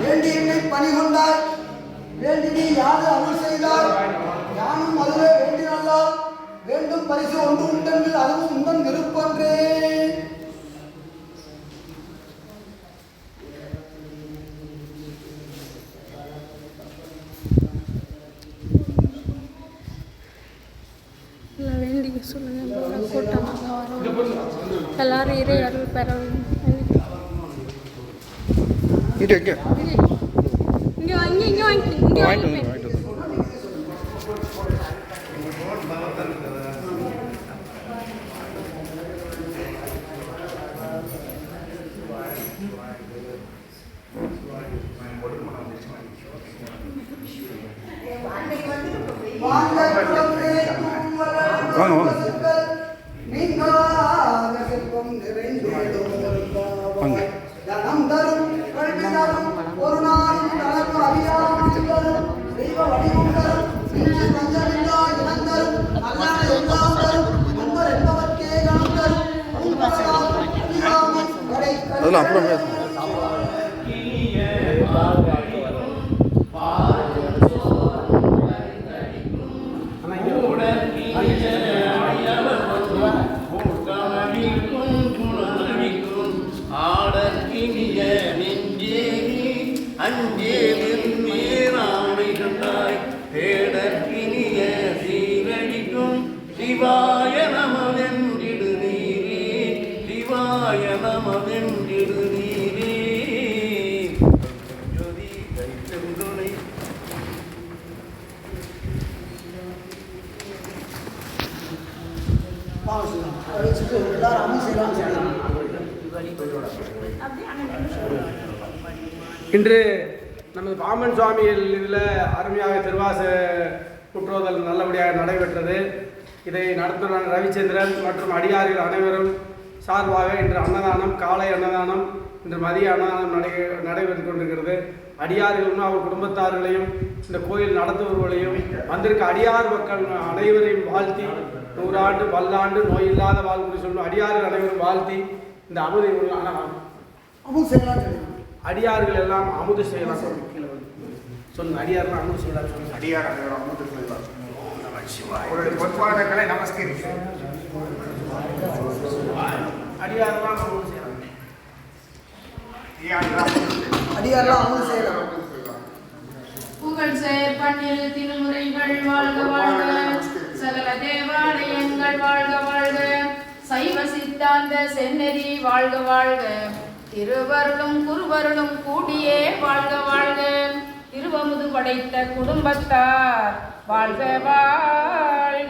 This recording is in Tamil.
வேண்டி என்னை பணி கொண்டாய், வேண்டி நீ யாது அருள் செய்தாய், யானும் அதுவே வேண்டினல்லா. வேண்டும் பரிசு ஒன்று உண்டென்று அதுவும் உண்டன் விருப்பன்றே. வேண்டிக்க சொல்லுங்க. கூட்டமாக வரும், எல்லாரும் இறை அருள் பெற இங்கே வாங்கிட்டு அதெல்லாம் அப்புறம் சிவாய நமதென்றிடு நீரே, சிவாய நமதென்றிடு நீரே. ஜோதி கைத்தெங்குனை இன்று நமது பாமன் சுவாமிகள் இதில் அருமையாக திருவாச குற்றோதல் நல்லபடியாக நடைபெற்றது. இதை நடத்துகிற ரவிச்சந்திரன் மற்றும் அடியார்கள் அனைவரும் சார்பாக இன்று அன்னதானம், காலை அன்னதானம், இன்று மதிய அன்னதானம் நடைபெற்று கொண்டிருக்கிறது. அடியார்களும் அவர் குடும்பத்தார்களையும் இந்த கோயில் நடத்துபவர்களையும் வந்திருக்க அடியார் மக்கள் அனைவரையும் வாழ்த்தி 100 ஆண்டு பல்லாண்டு நோய் இல்லாத வாழ்க்கை சொல்லும் அடியார்கள் அனைவரும் வாழ்த்தி இந்த அமுதை அடியார்கள் எல்லாம் அமுது செய்யலாம் சொல்லுங்க. அடியாரெல்லாம் அமுது செய்யலாம் சொல்லுங்க. அடியார் அனைவரும் அமுது செய்யலாம். அவருடைய பொற்பாதங்களை நமஸ்கரிக்கிறேன். அடியாரெல்லாம் அமுது செய்யலாம். அடியாரெல்லாம் அமுது செய்யலாம். உங்கள் செயற்பண்ணில் திருமுறைகள் வாழ்க வாழ்க, சகல தேவாலயங்கள் வாழ்க வாழ்க, சைவ சித்தாந்த செந்நெறி வாழ்க வாழ்க, திருவருளும் குருவருளும் கூடியே வாழ்க வாழ்க, திருவமுது படைத்த குடும்பத்தார் வாழ்க வாழ்க.